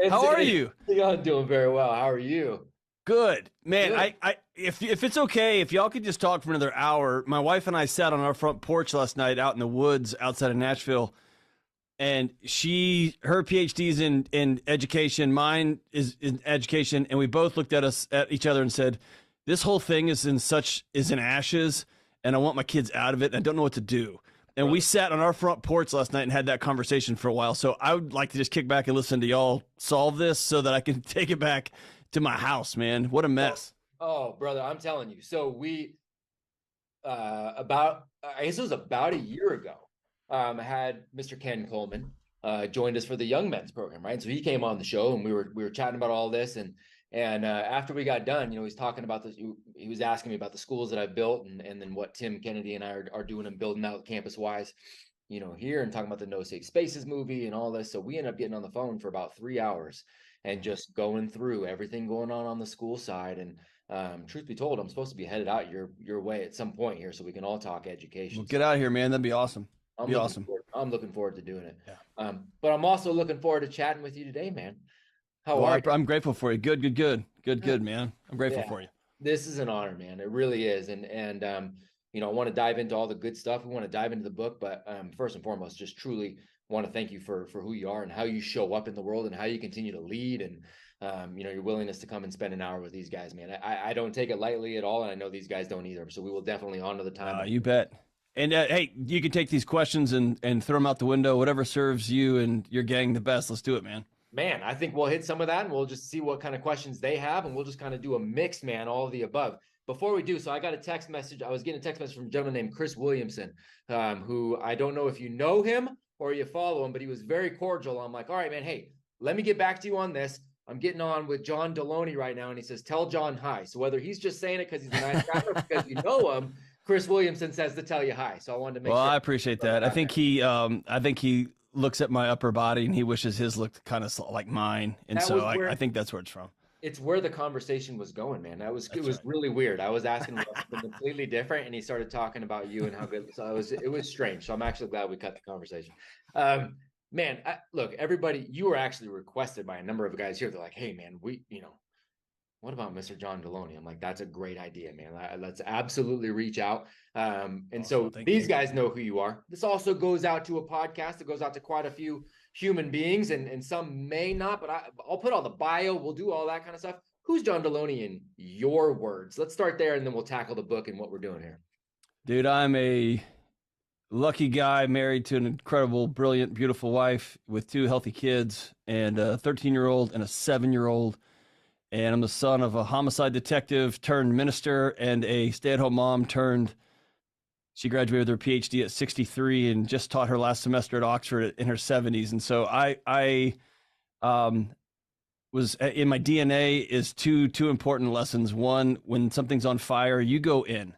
How are you? I'm doing very well. How are you? Good, man. Good. If it's okay, if y'all could just talk for another hour. My wife and I sat on our front porch last night out in the woods outside of Nashville, and her PhD's in education, mine is in education, and we both looked at each other and said, "This whole thing is in ashes, and I want my kids out of it. And I don't know what to do." And we Brother. sat on our front porch last night and had that conversation for a while. So I would like to just kick back and listen to y'all solve this so that I can take it back to my house, man. What a Oh, mess. oh, brother, I'm telling you. So we about I guess it was about a year ago, had Mr. Ken Coleman joined us for the Young Men's program, right? So he came on the show and we were chatting about all this and after we got done, he's talking about this. He was asking me about the schools that I've built and then what Tim Kennedy and I are doing and building out campus wise, here and talking about the No Safe Spaces movie and all this. So we ended up getting on the phone for about 3 hours and just going through everything going on the school side. And truth be told, I'm supposed to be headed out your way at some point here so we can all talk Well, education. get out of here, man. That'd be awesome. Be awesome. I'm looking forward to doing it. Yeah. But I'm also looking forward to chatting with you today, man. How Well, are you? I'm grateful for you. Good, man. I'm grateful Yeah, for you. this is an honor, man. It really is. And I want to dive into all the good stuff. We want to dive into the book, but first and foremost, just truly want to thank you for who you are and how you show up in the world and how you continue to lead and your willingness to come and spend an hour with these guys, man. I don't take it lightly at all, and I know these guys don't either. So we will definitely honor the time. You bet. And hey, you can take these questions and throw them out the window. Whatever serves you and your gang the best. Let's do it, man. Man, I think we'll hit some of that and we'll just see what kind of questions they have and we'll just kind of do a mix, man, all of the above. Before we do, so I got a text message. I was getting a text message from a gentleman named Chris Williamson, who I don't know if you know him or you follow him, but he was very cordial. I'm like, all right, man, hey, let me get back to you on this. I'm getting on with John Deloney right now. And he says, tell John hi. So whether he's just saying it because he's a nice guy or because you know him, Chris Williamson says to tell you hi. So I wanted to make Well, sure. I appreciate that. I think he looks at my upper body and he wishes his looked kind of like mine, and That so was where I think that's where it's from. it's where the conversation was going, man. It That's was right. really weird. I was asking him about something completely different, and he started talking about you and how good. So it was strange. So I'm actually glad we cut the conversation. Man, look, everybody, you were actually requested by a number of guys here. They're like, hey, man, what about Mr. John Deloney? I'm like, that's a great idea, man. Let's absolutely reach out. And Awesome. so Thank these you. guys know who you are. This also goes out to a podcast. It goes out to quite a few human beings, and some may not, but I'll put all the bio. We'll do all that kind of stuff. Who's John Deloney in your words? Let's start there, and then we'll tackle the book and what we're doing here. Dude, I'm a lucky guy married to an incredible, brilliant, beautiful wife with two healthy kids and a 13-year-old and a 7-year-old. And I'm the son of a homicide detective turned minister and a stay-at-home mom turned. She graduated with her PhD at 63 and just taught her last semester at Oxford in her 70s. And so I was in my DNA is two important lessons. One, when something's on fire, you go in.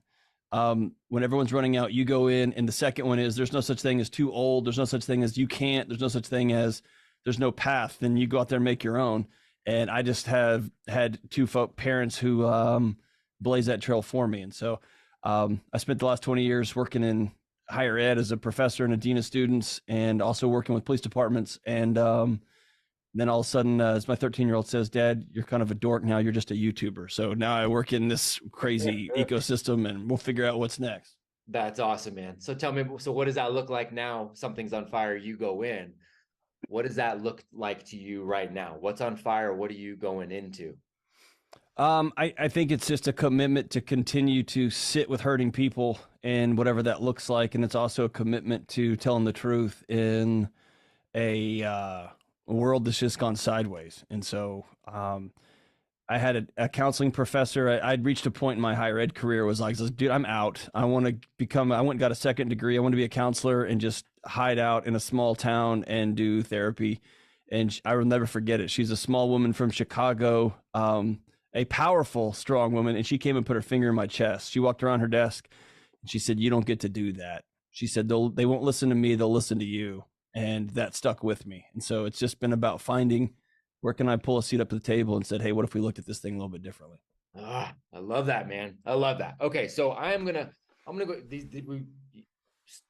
When everyone's running out, you go in. And the second one is there's no such thing as too old. There's no such thing as you can't. There's no such thing as there's no path. Then you go out there and make your own. And I just have had two parents who blaze that trail for me. And so I spent the last 20 years working in higher ed as a professor and a dean of students and also working with police departments. And then all of a sudden, as my 13-year-old says, Dad, you're kind of a dork now. You're just a YouTuber. So now I work in this crazy ecosystem and we'll figure out what's next. That's awesome, man. So tell me, so what does that look like now? Something's on fire, you go in. What does that look like to you right now? What's on fire? What are you going into? I think it's just a commitment to continue to sit with hurting people and whatever that looks like. And it's also a commitment to telling the truth in a world that's just gone sideways. And so I had a counseling professor. I'd reached a point in my higher ed career was like, dude, I'm out. I went and got a second degree. I want to be a counselor and just hide out in a small town and do therapy. And I will never forget it. She's a small woman from Chicago, a powerful, strong woman. And she came and put her finger in my chest. She walked around her desk and she said, you don't get to do that. She said, they won't listen to me. They'll listen to you. And that stuck with me. And so it's just been about finding where can I pull a seat up to the table and said, hey, what if we looked at this thing a little bit differently? I love that, man. I love that. Okay, so I'm gonna go.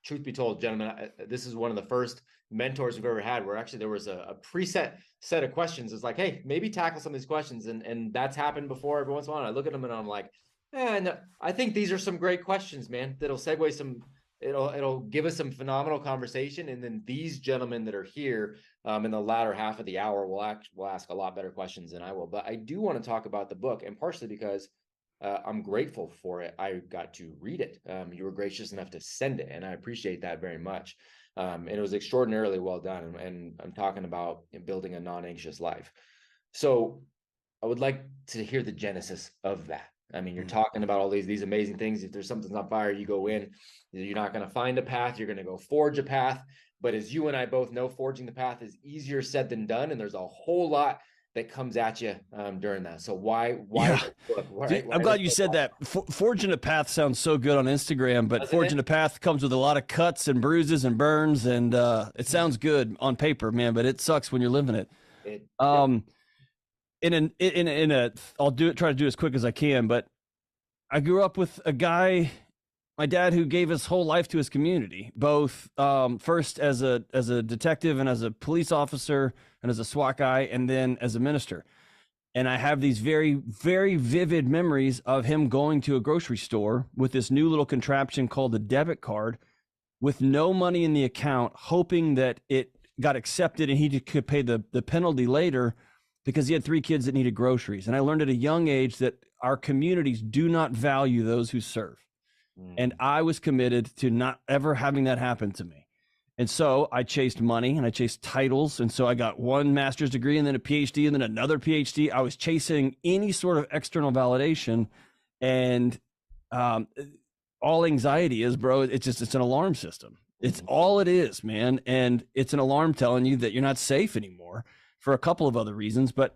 truth be told, gentlemen, this is one of the first mentors we've ever had where actually there was a preset set of questions. It's like, hey, maybe tackle some of these questions. And that's happened before every once in a while. I look at them and I'm like, no, I think these are some great questions, man, that'll segue it'll give us some phenomenal conversation. And then these gentlemen that are here in the latter half of the hour will ask a lot better questions than I will. But I do want to talk about the book, and partially because I'm grateful for it. I got to read it. You were gracious enough to send it, and I appreciate that very much. And it was extraordinarily well done. And I'm talking about building a non-anxious life. So I would like to hear the genesis of that. I mean, you're talking about all these amazing things. If there's something's on fire, you go in. You're not going to find a path. You're going to go forge a path. But as you and I both know, forging the path is easier said than done. And there's a whole lot that comes at you during that. So why? Yeah. I'm glad you said that. Forging a path sounds so good on Instagram, but forging a path comes with a lot of cuts and bruises and burns, and it sounds good on paper, man, but it sucks when you're living it. I'll try to do it as quick as I can, but I grew up with a guy, my dad, who gave his whole life to his community, both first as a detective and as a police officer and as a SWAT guy, and then as a minister. And I have these very, very vivid memories of him going to a grocery store with this new little contraption called a debit card with no money in the account, hoping that it got accepted and he could pay the penalty later because he had 3 kids that needed groceries. And I learned at a young age that our communities do not value those who serve. And I was committed to not ever having that happen to me. And so I chased money and I chased titles. And so I got 1 master's degree and then a PhD and then another PhD. I was chasing any sort of external validation. And all anxiety is, bro, it's an alarm system. It's all it is, man. And it's an alarm telling you that you're not safe anymore for a couple of other reasons. But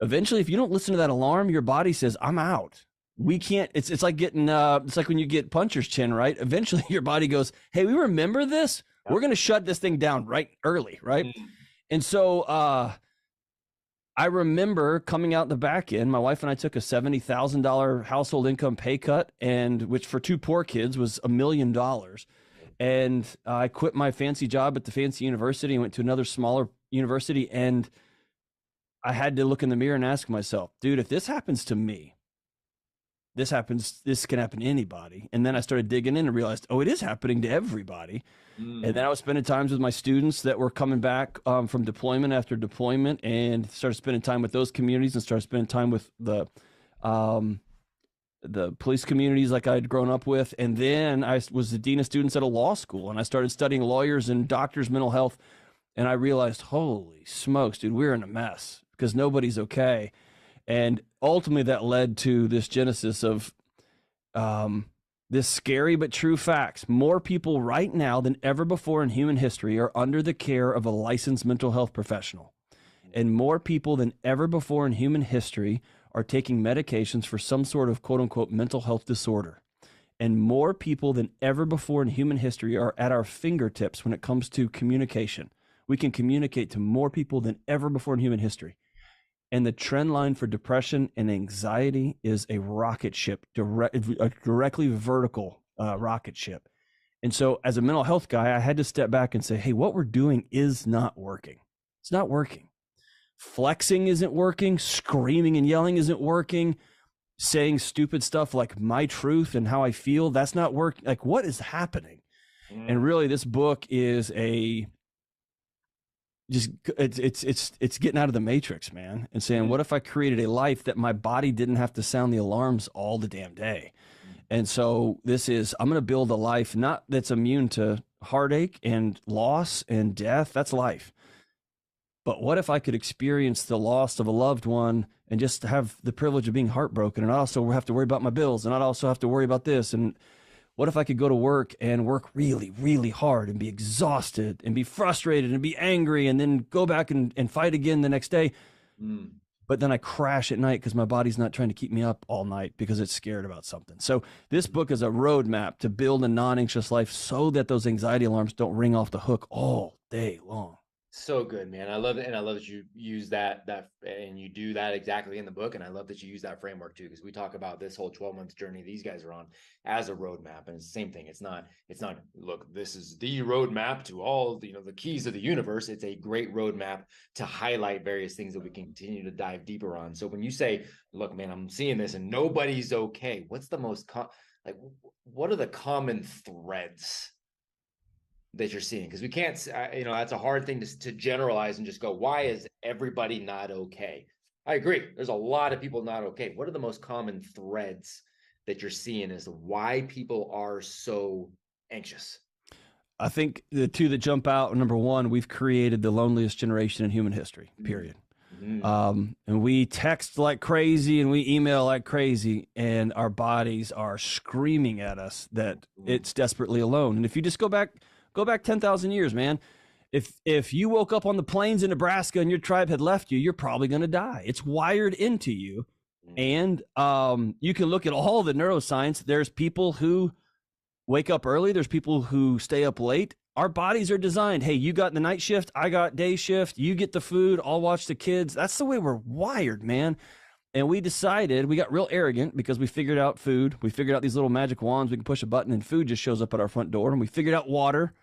eventually, if you don't listen to that alarm, your body says, I'm out. We can't, it's like getting, it's like when you get puncher's chin, right? Eventually your body goes, hey, we remember this. We're going to shut this thing down right early. Right. And so, I remember coming out the back end, my wife and I took a $70,000 household income pay cut, and which for 2 poor kids was $1 million. And I quit my fancy job at the fancy university and went to another smaller university. And I had to look in the mirror and ask myself, dude, if this happens to me, this can happen to anybody. And then I started digging in and realized, oh, it is happening to everybody. And then I was spending times with my students that were coming back from deployment after deployment, and started spending time with those communities and started spending time with the police communities like I'd grown up with. And then I was the dean of students at a law school, and I started studying lawyers and doctors' mental health. And I realized, holy smokes, dude, we're in a mess because nobody's okay. And ultimately that led to this genesis of this scary but true facts. More people right now than ever before in human history are under the care of a licensed mental health professional. And more people than ever before in human history are taking medications for some sort of quote unquote mental health disorder. And more people than ever before in human history are at our fingertips when it comes to communication. We can communicate to more people than ever before in human history. And the trend line for depression and anxiety is a rocket ship, a directly vertical rocket ship. And so as a mental health guy, I had to step back and say, hey, what we're doing is not working. It's not working. Flexing isn't working. Screaming and yelling isn't working. Saying stupid stuff like my truth and how I feel, that's not working. Like, what is happening? And really, this book is it's getting out of the matrix, man, and saying, what if I created a life that my body didn't have to sound the alarms all the damn day? And so I'm going to build a life not that's immune to heartache and loss and death. That's life. But what if I could experience the loss of a loved one and just have the privilege of being heartbroken, and I also have to worry about my bills, and I'd also have to worry about this? And what if I could go to work and work really, really hard and be exhausted and be frustrated and be angry and then go back and fight again the next day? But then I crash at night because my body's not trying to keep me up all night because it's scared about something. So this book is a roadmap to build a non-anxious life so that those anxiety alarms don't ring off the hook all day long. So good, man. I love it. And I love that you use that and you do that exactly in the book. And I love that you use that framework too, because we talk about this whole 12-month journey these guys are on as a roadmap. And it's the same thing. It's not, look, this is the roadmap to all, the keys of the universe. It's a great roadmap to highlight various things that we can continue to dive deeper on. So when you say, look, man, I'm seeing this and nobody's okay. What's the most, what are the common threads that you're seeing? Because we can't, that's a hard thing to generalize and just go, why is everybody not okay? I agree. There's a lot of people not okay. What are the most common threads that you're seeing as to why people are so anxious? I think the two that jump out, number one, we've created the loneliest generation in human history, period. And we text like crazy and we email like crazy, and our bodies are screaming at us that it's desperately alone. And if you just go back 10,000 years, man, if you woke up on the plains in Nebraska and your tribe had left you, you're probably going to die. It's wired into you. And you can look at all the neuroscience. There's people who wake up early. There's people who stay up late. Our bodies are designed. Hey, you got the night shift. I got day shift. You get the food. I'll watch the kids. That's the way we're wired, man. And we decided, we got real arrogant because we figured out food. We figured out these little magic wands. We can push a button and food just shows up at our front door. And we figured out water.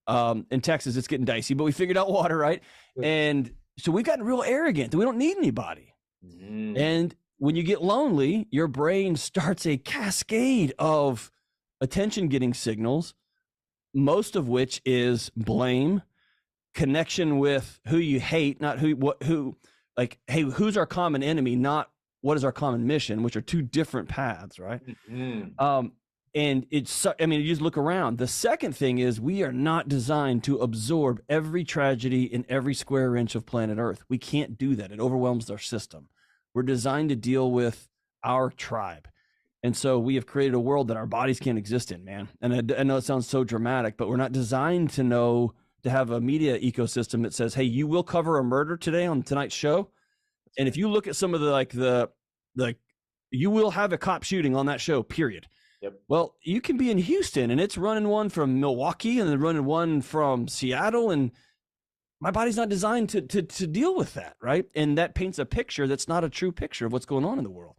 In Texas, it's getting dicey, but we figured out water, right? And so we've gotten real arrogant that we don't need anybody. And when you get lonely, your brain starts a cascade of attention getting signals, most of which is blame, connection with who you hate, not like, hey, who's our common enemy, not what is our common mission, which are two different paths, right? And it's, I mean, you just look around. The second thing is we are not designed to absorb every tragedy in every square inch of planet Earth. We can't do that. It overwhelms our system. We're designed to deal with our tribe. And so we have created a world that our bodies can't exist in, man. And I know it sounds so dramatic, but we're not designed to have a media ecosystem that says, hey, you will cover a murder today on tonight's show. And if you look at some of the you will have a cop shooting on that show, period. Yep. Well, you can be in Houston and it's running one from Milwaukee and then running one from Seattle, and my body's not designed to deal with that, right? And that paints a picture that's not a true picture of what's going on in the world.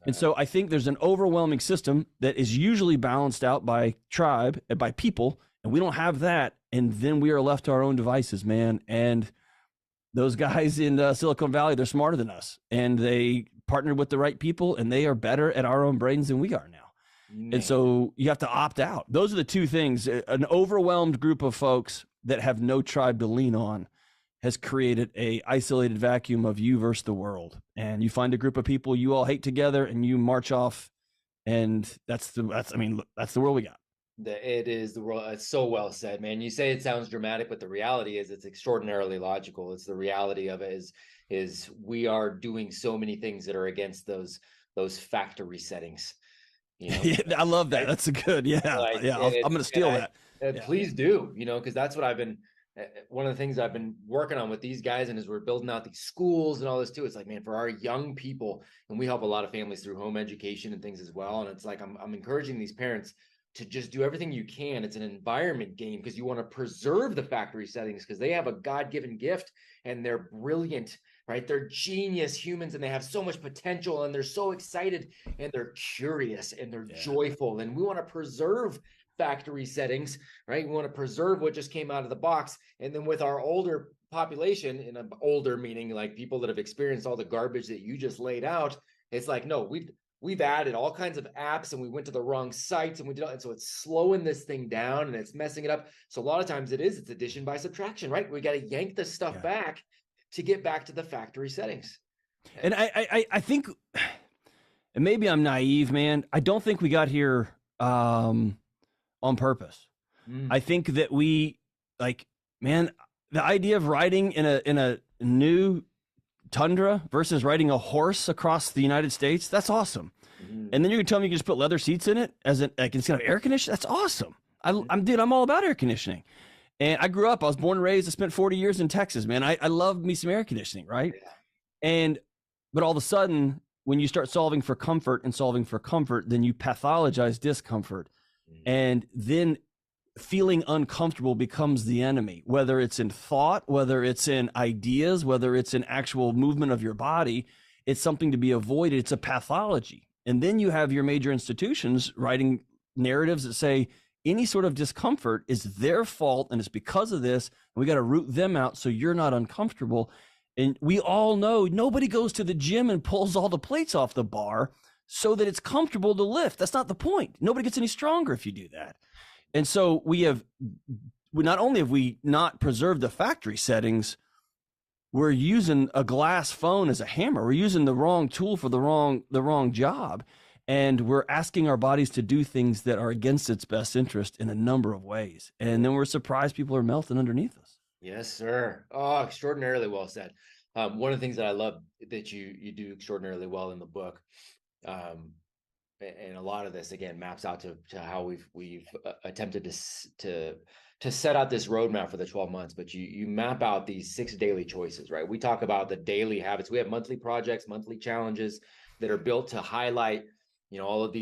And so I think there's an overwhelming system that is usually balanced out by tribe and by people, and we don't have that. And then we are left to our own devices, man. And those guys in Silicon Valley, they're smarter than us, and they partnered with the right people, and they are better at our own brains than we are now. And so you have to opt out. Those are the two things. An overwhelmed group of folks that have no tribe to lean on has created a isolated vacuum of you versus the world. And you find a group of people you all hate together and you march off. And that's the world we got. It is the world. It's so well said, man. You say it sounds dramatic, but the reality is it's extraordinarily logical. It's the reality of it is we are doing so many things that are against those factory settings. Yeah, I love that. That's a good, I'm going to steal that. Please do, because that's what one of the things I've been working on with these guys, and as we're building out these schools and all this too, it's like, man, for our young people, and we help a lot of families through home education and things as well. And it's like, I'm encouraging these parents to just do everything you can. It's an environment game because you want to preserve the factory settings because they have a God-given gift and they're brilliant, right? They're genius humans and they have so much potential and they're so excited and they're curious and they're joyful. And we want to preserve factory settings, right? We want to preserve what just came out of the box. And then with our older population, and older meaning like people that have experienced all the garbage that you just laid out, it's like, no, we've added all kinds of apps and we went to the wrong sites and we did all, and so it's slowing this thing down and it's messing it up. So a lot of times it's addition by subtraction, right? We got to yank this stuff back to get back to the factory settings. And I think, and maybe I'm naive, man, I don't think we got here on purpose. I think that we, like, man, the idea of riding in a new tundra versus riding a horse across the United States, that's awesome. And then you're gonna tell me you can just put leather seats in it as like it's gonna have air conditioning. That's awesome. I'm all about air conditioning. And I grew up, I was born and raised, I spent 40 years in Texas, man. I love me some air conditioning, right? But all of a sudden, when you start solving for comfort, then you pathologize discomfort. And then feeling uncomfortable becomes the enemy, whether it's in thought, whether it's in ideas, whether it's in actual movement of your body. It's something to be avoided. It's a pathology. And then you have your major institutions writing narratives that say any sort of discomfort is their fault and it's because of this. And we got to root them out so you're not uncomfortable. And we all know nobody goes to the gym and pulls all the plates off the bar so that it's comfortable to lift. That's not the point. Nobody gets any stronger if you do that. And so not only have we not preserved the factory settings, we're using a glass phone as a hammer. We're using the wrong tool for the wrong job. And we're asking our bodies to do things that are against its best interest in a number of ways. And then we're surprised people are melting underneath us. Yes, sir. Oh, extraordinarily well said. One of the things that I love that you do extraordinarily well in the book, and a lot of this again maps out to how we've attempted to set out this roadmap for the 12 months, but you map out these 6 daily choices, right? We talk about the daily habits. We have monthly projects, monthly challenges that are built to highlight, all of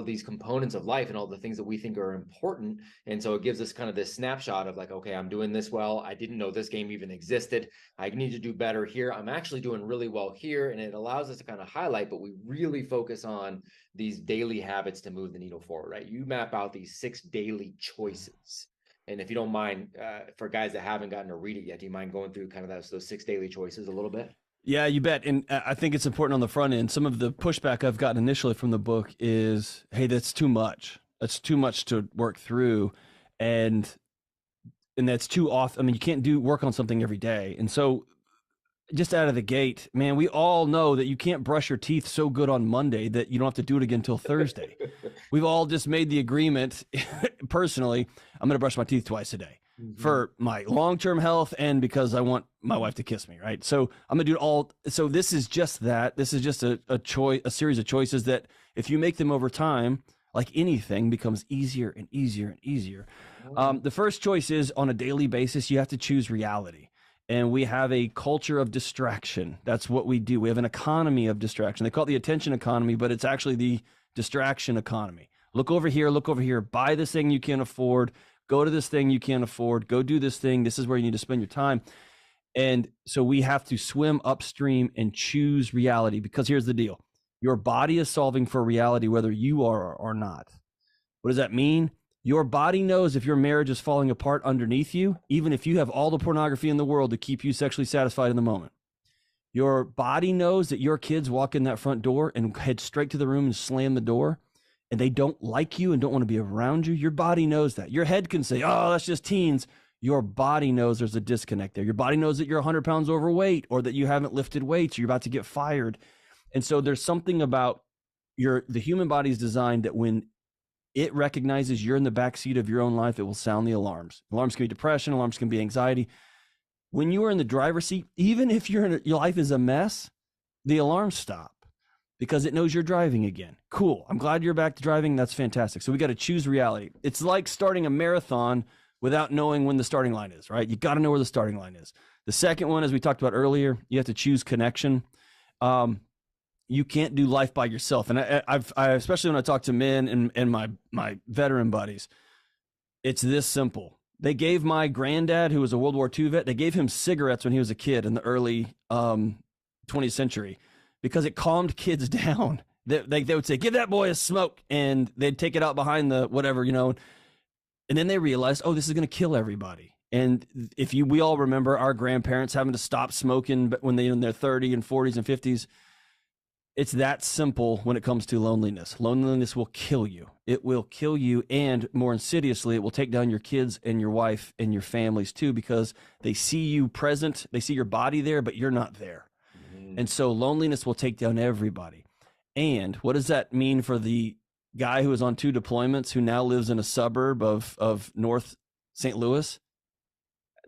these components of life and all the things that we think are important. And so it gives us kind of this snapshot of like, okay, I'm doing this well. I didn't know this game even existed. I need to do better here. I'm actually doing really well here. And it allows us to kind of highlight, but we really focus on these daily habits to move the needle forward, right? You map out these 6 daily choices. And if you don't mind, for guys that haven't gotten to read it yet, do you mind going through kind of those 6 daily choices a little bit? Yeah, you bet. And I think it's important on the front end. Some of the pushback I've gotten initially from the book is, hey, that's too much. That's too much to work through. And that's too often. I mean, you can't work on something every day. And so just out of the gate, man, we all know that you can't brush your teeth so good on Monday that you don't have to do it again until Thursday. We've all just made the agreement, personally, I'm going to brush my teeth twice a day. Mm-hmm. For my long-term health and because I want my wife to kiss me, right? So I'm gonna do it all. So this is just that. This is just a series of choices that if you make them over time, like anything, becomes easier and easier and easier. The first choice is on a daily basis, you have to choose reality. And we have a culture of distraction. That's what we do. We have an economy of distraction. They call it the attention economy, but it's actually the distraction economy. Look over here, buy this thing you can't afford. Go to this thing you can't afford. Go do this thing. This is where you need to spend your time. And so we have to swim upstream and choose reality, because here's the deal. Your body is solving for reality whether you are or not. What does that mean? Your body knows if your marriage is falling apart underneath you, even if you have all the pornography in the world to keep you sexually satisfied in the moment. Your body knows that your kids walk in that front door and head straight to the room and slam the door, and they don't like you and don't want to be around you. Your body knows that. Your head can say, oh, that's just teens. Your body knows there's a disconnect there. Your body knows that you're 100 pounds overweight or that you haven't lifted weights or you're about to get fired. And so there's something about the human body is designed that when it recognizes you're in the backseat of your own life, it will sound the alarms. Alarms can be depression. Alarms can be anxiety. When you are in the driver's seat, even if your life is a mess, the alarms stop, because it knows you're driving again. Cool. I'm glad you're back to driving. That's fantastic. So we got to choose reality. It's like starting a marathon without knowing when the starting line is, right? You got to know where the starting line is. The second one, as we talked about earlier, you have to choose connection. You can't do life by yourself. And I especially when I talk to men and my veteran buddies, it's this simple. They gave my granddad, who was a World War II vet, they gave him cigarettes when he was a kid in the early 20th century. Because it calmed kids down. They would say, give that boy a smoke. And they'd take it out behind the whatever, And then they realized, oh, this is going to kill everybody. And we all remember our grandparents having to stop smoking when they're in their 30s and 40s and 50s. It's that simple when it comes to loneliness. Loneliness will kill you. It will kill you. And more insidiously, it will take down your kids and your wife and your families too, because they see you present. They see your body there, but you're not there. And so loneliness will take down everybody. And what does that mean for the guy who was on 2 deployments, who now lives in a suburb of North St. Louis?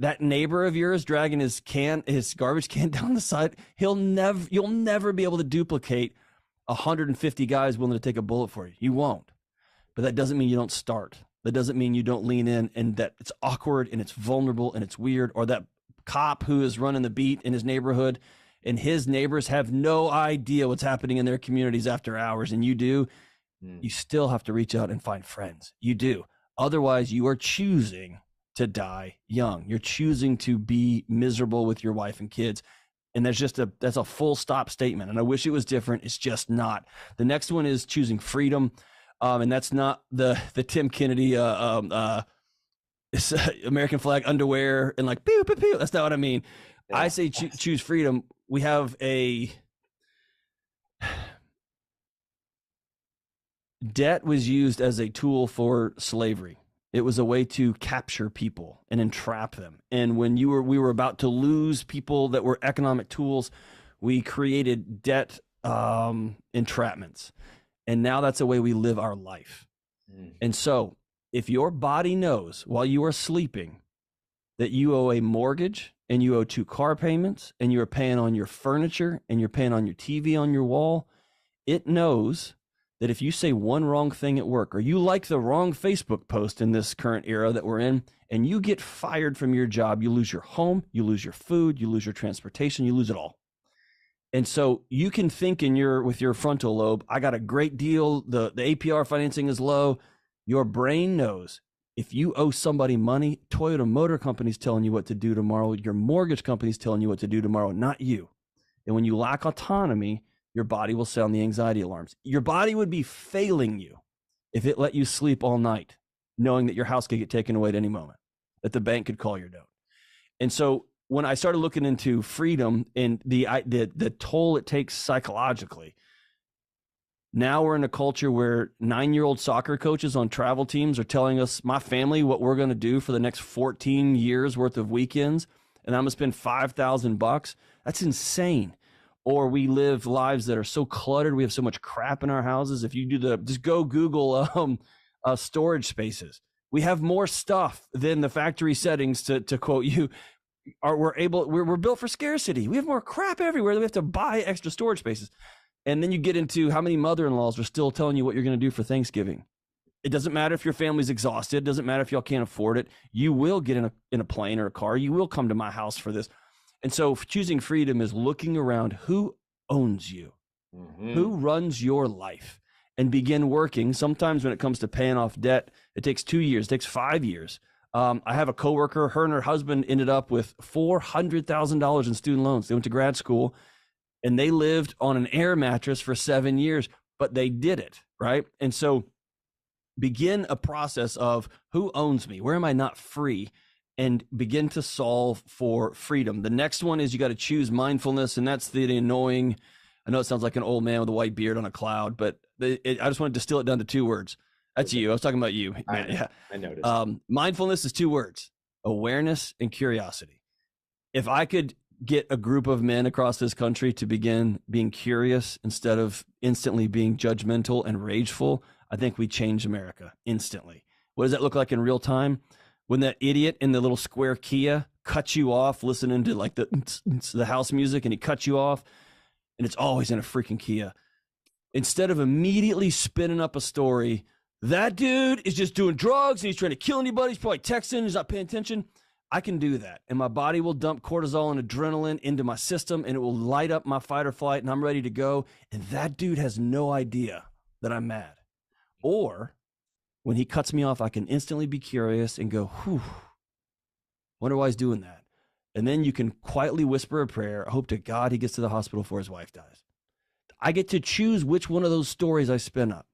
That neighbor of yours dragging his garbage can down the side, you'll never be able to duplicate 150 guys willing to take a bullet for you. You won't. But that doesn't mean you don't start. That doesn't mean you don't lean in, and that it's awkward and it's vulnerable and it's weird. Or that cop who is running the beat in his neighborhood, and his neighbors have no idea what's happening in their communities after hours, and you do, you still have to reach out and find friends. You do. Otherwise, you are choosing to die young. You're choosing to be miserable with your wife and kids. And that's a full stop statement. And I wish it was different. It's just not. The next one is choosing freedom. And that's not the Tim Kennedy, American flag underwear and like, pew, pew, pew. That's not what I mean. Yeah. I say choose freedom. We have debt was used as a tool for slavery. It was a way to capture people and entrap them. And when we were about to lose people that were economic tools, we created debt entrapments. And now that's the way we live our life. And so if your body knows while you are sleeping that you owe a mortgage and you owe 2 car payments and you're paying on your furniture and you're paying on your TV on your wall, it knows that if you say one wrong thing at work or you like the wrong Facebook post in this current era that we're in and you get fired from your job, you lose your home, you lose your food, you lose your transportation, you lose it all. And so you can think with your frontal lobe, I got a great deal. The APR financing is low. Your brain knows if you owe somebody money, Toyota Motor Company's telling you what to do tomorrow. Your mortgage company's telling you what to do tomorrow, not you. And when you lack autonomy, your body will sound the anxiety alarms. Your body would be failing you if it let you sleep all night, knowing that your house could get taken away at any moment, that the bank could call your note. And so when I started looking into freedom and the toll it takes psychologically, now we're in a culture where 9-year-old soccer coaches on travel teams are telling us, my family, what we're going to do for the next 14 years worth of weekends, and I'm going to spend $5,000. That's insane. Or we live lives that are so cluttered. We have so much crap in our houses. If you just go Google storage spaces. We have more stuff than the factory settings, to quote you. We're built for scarcity. We have more crap everywhere that we have to buy extra storage spaces. And then you get into how many mother-in-laws are still telling you what you're going to do for Thanksgiving. It doesn't matter if your family's exhausted. It doesn't matter if y'all can't afford it. You will get in a plane or a car. You will come to my house for this. And so choosing freedom is looking around who owns you, who runs your life, and begin working. Sometimes when it comes to paying off debt, it takes 2 years, it takes 5 years. I have a coworker, her and her husband ended up with $400,000 in student loans. They went to grad school and they lived on an air mattress for 7 years, but they did it, right? And so begin a process of who owns me? Where am I not free? And begin to solve for freedom. The next one is you got to choose mindfulness, and that's the annoying. I know it sounds like an old man with a white beard on a cloud, but I just want to distill it down to 2 words. That's you. I was talking about you. I noticed. Mindfulness is 2 words: awareness and curiosity. If I could get a group of men across this country to begin being curious instead of instantly being judgmental and rageful, I think we change America instantly. What does that look like in real time? When that idiot in the little square Kia cuts you off listening to like the house music, and he cuts you off, and it's always in a freaking Kia. Instead of immediately spinning up a story, that dude is just doing drugs and he's trying to kill anybody. He's probably texting, he's not paying attention. I can do that. And my body will dump cortisol and adrenaline into my system, and it will light up my fight or flight, and I'm ready to go. And that dude has no idea that I'm mad. Or when he cuts me off, I can instantly be curious and go, whew, wonder why he's doing that. And then you can quietly whisper a prayer. I hope to God he gets to the hospital before his wife dies. I get to choose which one of those stories I spin up.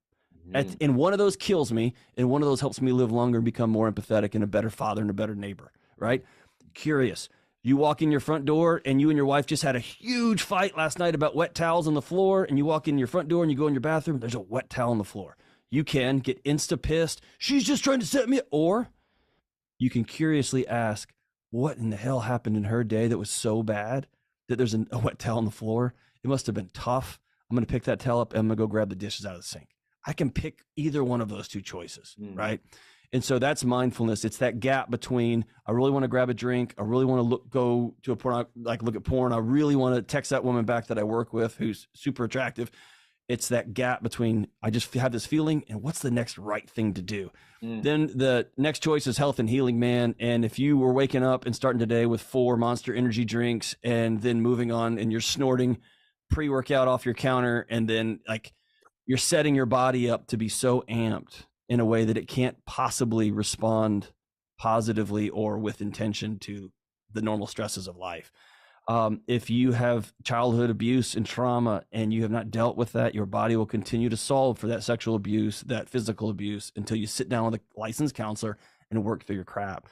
And one of those kills me, and one of those helps me live longer and become more empathetic and a better father and a better neighbor, right? Curious. You walk in your front door and you and your wife just had a huge fight last night about wet towels on the floor, and you walk in your front door and you go in your bathroom, there's a wet towel on the floor. You can get insta pissed. She's just trying to set me up. Or you can curiously ask, what in the hell happened in her day that was so bad that there's a wet towel on the floor? It must have been tough. I'm going to pick that towel up and I'm going to go grab the dishes out of the sink. I can pick either one of those 2 choices, right? And so that's mindfulness. It's that gap between, I really want to grab a drink. I really want to go to a porn, like look at porn. I really want to text that woman back that I work with who's super attractive. It's that gap between, I just have this feeling, and what's the next right thing to do? Then the next choice is health and healing, man. And if you were waking up and starting today with 4 Monster energy drinks and then moving on and you're snorting pre-workout off your counter, and then like you're setting your body up to be so amped in a way that it can't possibly respond positively or with intention to the normal stresses of life. If you have childhood abuse and trauma and you have not dealt with that, your body will continue to solve for that sexual abuse, that physical abuse, until you sit down with a licensed counselor and work through your crap.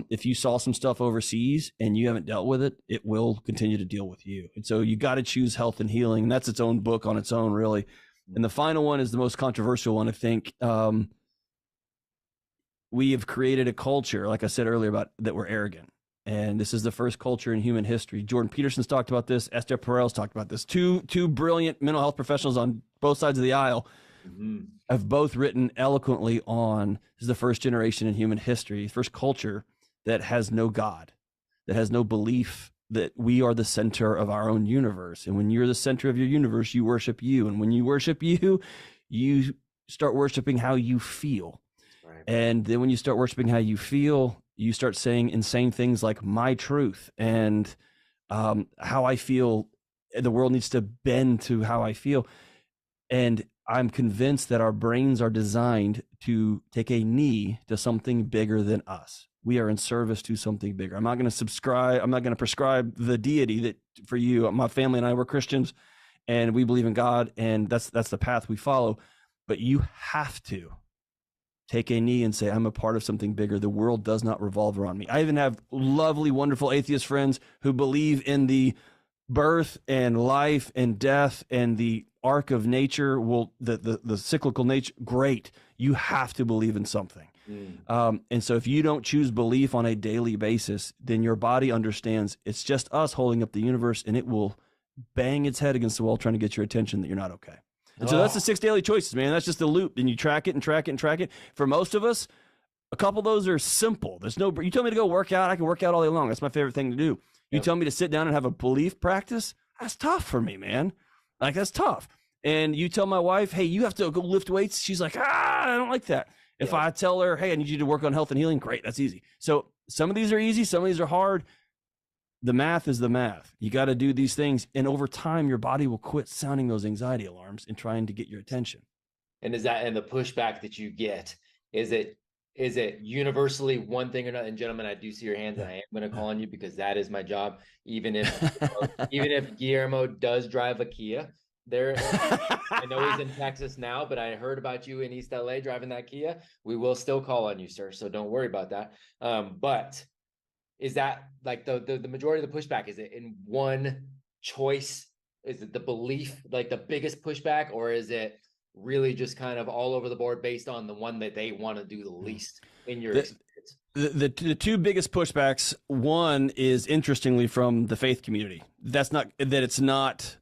If you saw some stuff overseas and you haven't dealt with it, it will continue to deal with you. And so you got to choose health and healing. And that's its own book on its own, really. And the final one is the most controversial one, I think. We have created a culture, like I said earlier, about that we're arrogant. And this is the first culture in human history. Jordan Peterson's talked about this. Esther Perel's talked about this. Two brilliant mental health professionals on both sides of the aisle have both written eloquently on, this is the first generation in human history, first culture that has no God, that has no belief that we are the center of our own universe. And when you're the center of your universe, you worship you. And when you worship you, you start worshiping how you feel. Right. And then when you start worshiping how you feel, you start saying insane things like my truth and how I feel. The world needs to bend to how I feel. And I'm convinced that our brains are designed to take a knee to something bigger than us. We are in service to something bigger. I'm not going to prescribe the deity that for you. My family and I were Christians and we believe in God, and that's the path we follow. But you have to take a knee and say, I'm a part of something bigger. The world does not revolve around me. I even have lovely, wonderful atheist friends who believe in the birth and life and death and the arc of nature, the cyclical nature. Great. You have to believe in something. And so if you don't choose belief on a daily basis, then your body understands it's just us holding up the universe, and it will bang its head against the wall trying to get your attention that you're not okay. And so that's the 6 daily choices, man. That's just the loop. And you track it and track it and track it. For most of us, a couple of those are simple. You tell me to go work out, I can work out all day long. That's my favorite thing to do. You tell me to sit down and have a belief practice, that's tough for me, man. Like, that's tough. And you tell my wife, hey, you have to go lift weights. She's like, I don't like that. If I tell her, hey, I need you to work on health and healing, great, that's easy. So some of these are easy, some of these are hard. The math is the math. You got to do these things. And over time, your body will quit sounding those anxiety alarms and trying to get your attention. And the pushback that you get, is it universally one thing or not? And gentlemen, I do see your hands, and I am going to call on you because that is my job. Even if Guillermo does drive a Kia, I know he's in Texas now, but I heard about you in East LA driving that Kia. We will still call on you, sir. So don't worry about that. But is that like the majority of the pushback? Is it in one choice? Is it the belief, like the biggest pushback, or is it really just kind of all over the board based on the one that they want to do the least in your experience? The two biggest pushbacks, one is interestingly from the faith community. It's not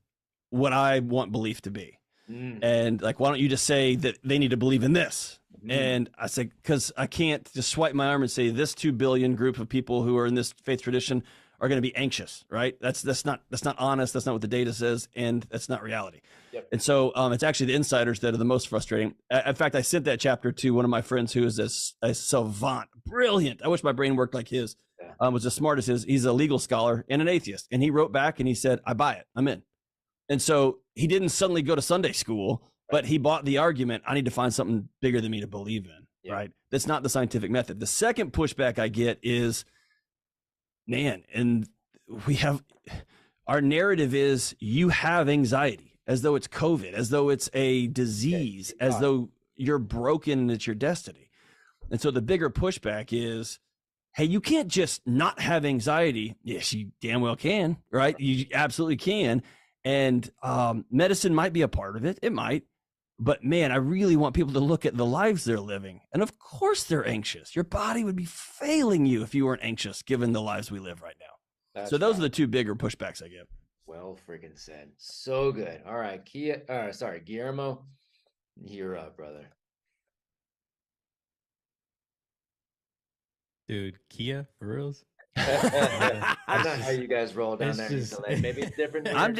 what I want belief to be. And like, why don't you just say that they need to believe in this? And I said, because I can't just swipe my arm and say this 2 billion group of people who are in this faith tradition are going to be anxious, right? That's not honest. That's not what the data says. And that's not reality. Yep. And so it's actually the insiders that are the most frustrating. In fact, I sent that chapter to one of my friends who is a savant, brilliant. I wish my brain worked like his, was as smart as his. He's a legal scholar and an atheist. And he wrote back and he said, I buy it. I'm in. And so he didn't suddenly go to Sunday school, but he bought the argument, I need to find something bigger than me to believe in, right? That's not the scientific method. The second pushback I get is, man, and our narrative is you have anxiety as though it's COVID, as though it's a disease, as though you're broken and it's your destiny. And so the bigger pushback is, hey, you can't just not have anxiety. Yes, you damn well can, right? You absolutely can. And medicine might be a part of it. It might. But man, I really want people to look at the lives they're living. And of course they're anxious. Your body would be failing you if you weren't anxious, given the lives we live right now. So those are the two bigger pushbacks I get. Well freaking said. So good. All right, Guillermo, you're up, brother. Dude, Kia, for reals? I don't know how you guys roll down there. Maybe it's different. I'm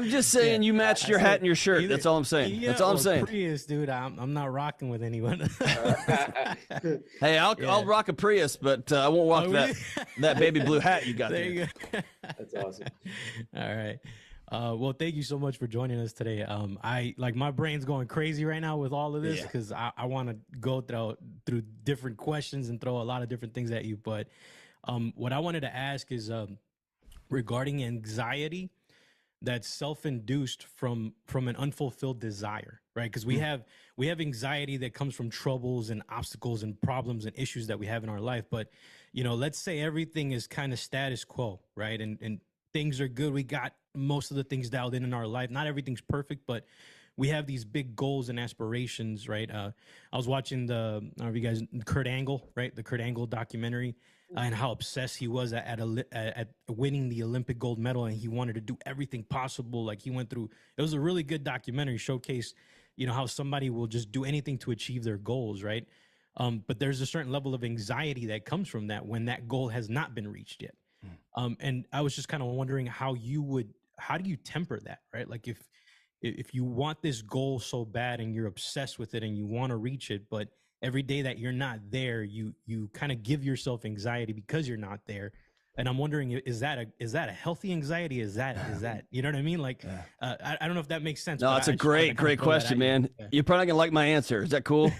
just saying you matched your hat and your shirt. That's all I'm saying. That's all I'm saying. Prius, dude. I'm not rocking with anyone. Hey, I'll rock a Prius, but I won't rock that baby blue hat you got there. You go. That's awesome. All right. Well, thank you so much for joining us today. I like my brain's going crazy right now with all of this Yeah. because I want to go through different questions and throw a lot of different things at you. But what I wanted to ask is regarding anxiety that's self-induced from an unfulfilled desire, right? Because we have anxiety that comes from troubles and obstacles and problems and issues that we have in our life. But let's say everything is kind of status quo, right? And things are good. We got most of the things dialed in our life. Not everything's perfect, but we have these big goals and aspirations, right? I was watching I don't know if you guys, Kurt Angle, right? The Kurt Angle documentary, and how obsessed he was at winning the Olympic gold medal, and he wanted to do everything possible. Like he went through. It was a really good documentary, showcase, how somebody will just do anything to achieve their goals, right? But there's a certain level of anxiety that comes from that when that goal has not been reached yet. And I was just kind of wondering how do you temper that, right? Like if you want this goal so bad and you're obsessed with it and you want to reach it, but every day that you're not there, you kind of give yourself anxiety because you're not there. And I'm wondering, is that a healthy anxiety? Is that, you know what I mean? Like, I don't know if that makes sense. No, it's a great question, man. Yeah. You're probably not gonna like my answer. Is that cool?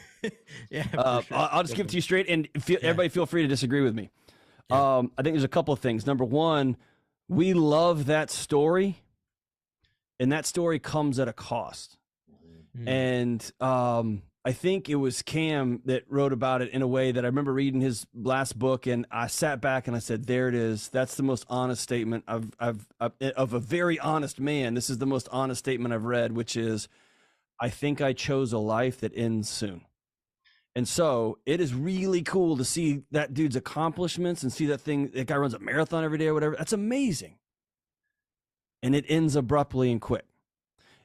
Yeah. For sure. I'll just give it to you straight, and everybody feel free to disagree with me. Yeah. I think there's a couple of things. Number one, we love that story, and that story comes at a cost. Mm. And I think it was Cam that wrote about it in a way that I remember reading his last book, and I sat back and I said, there it is. That's the most honest statement of a very honest man. This is the most honest statement I've read, which is, I think I chose a life that ends soon. And so it is really cool to see that dude's accomplishments and see that guy runs a marathon every day or whatever. That's amazing. And it ends abruptly and quick.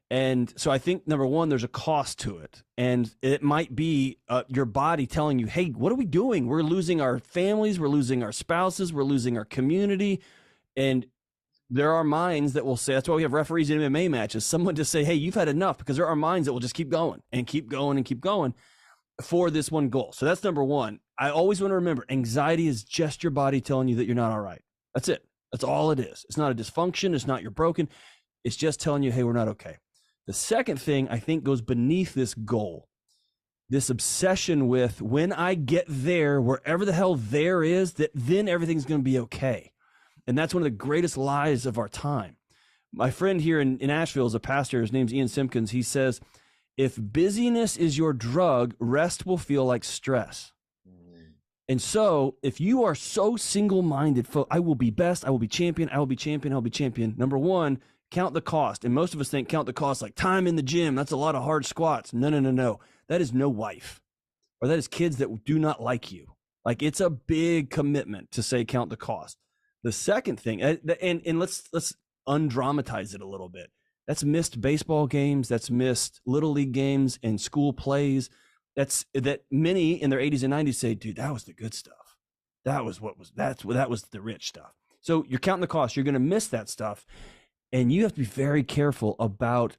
And so I think, number one, there's a cost to it. And it might be your body telling you, hey, what are we doing? We're losing our families. We're losing our spouses. We're losing our community. And there are minds that will say, that's why we have referees in MMA matches, someone to say, hey, you've had enough, because there are minds that will just keep going and keep going and keep going for this one goal. So that's number one. I always want to remember, anxiety is just your body telling you that you're not all right. That's it. That's all it is. It's not a dysfunction. It's not you're broken. It's just telling you, hey, we're not okay. The second thing I think goes beneath this goal, this obsession with when I get there, wherever the hell there is, that then everything's going to be okay. And that's one of the greatest lies of our time. My friend here in Asheville is a pastor. His name's Ian Simpkins. He says, if busyness is your drug, rest will feel like stress. And so if you are so single-minded, I will be best, I will be champion, I will be champion, I'll be champion. Number one, count the cost. And most of us think count the cost like time in the gym. That's a lot of hard squats. No. That is no wife, or that is kids that do not like you. Like, it's a big commitment to say count the cost. The second thing, and let's undramatize it a little bit. That's missed baseball games. That's missed little league games and school plays. That many in their 80s and 90s say, dude, that was the good stuff. That was the rich stuff. So you're counting the cost. You're going to miss that stuff. And you have to be very careful about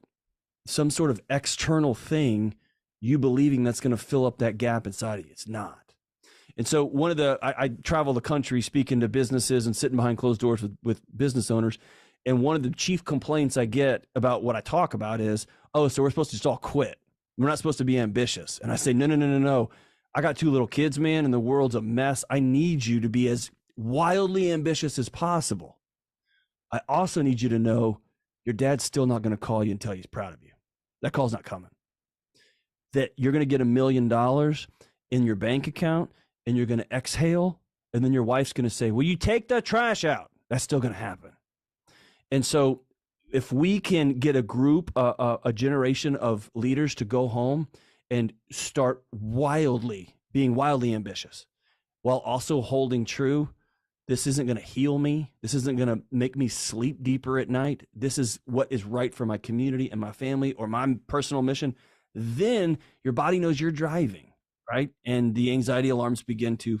some sort of external thing you believing that's going to fill up that gap inside of you. It's not. And so I travel the country speaking to businesses and sitting behind closed doors with business owners. And one of the chief complaints I get about what I talk about is, oh, so we're supposed to just all quit. We're not supposed to be ambitious. And I say, no. I got 2 little kids, man, and the world's a mess. I need you to be as wildly ambitious as possible. I also need you to know your dad's still not going to call you and tell you he's proud of you. That call's not coming. That you're going to get $1 million in your bank account and you're going to exhale. And then your wife's going to say, will you take the trash out? That's still going to happen. And so if we can get a group, a generation of leaders to go home and start being wildly ambitious while also holding true, this isn't going to heal me. This isn't going to make me sleep deeper at night. This is what is right for my community and my family or my personal mission. Then your body knows you're driving, right? And the anxiety alarms begin to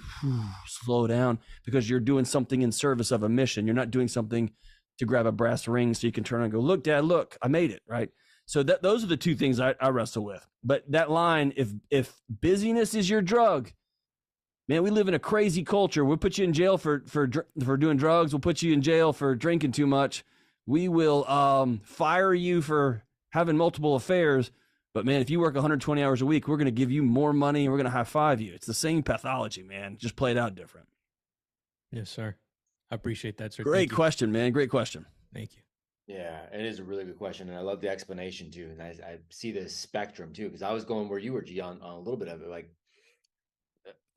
slow down because you're doing something in service of a mission. You're not doing something to grab a brass ring so you can turn and go, look, Dad, look, I made it, right? So those are the 2 things I wrestle with. But that line, if busyness is your drug, man, we live in a crazy culture. We'll put you in jail for doing drugs. We'll put you in jail for drinking too much. We will fire you for having multiple affairs. But man, if you work 120 hours a week, we're going to give you more money and we're going to high five you. It's the same pathology, man. Just played out different. Yes, sir. I appreciate that, sir. Great question, man. Great question. Thank you. Yeah, it is a really good question, and I love the explanation too. And I see the spectrum too, because I was going where you were, G, on a little bit of it. Like,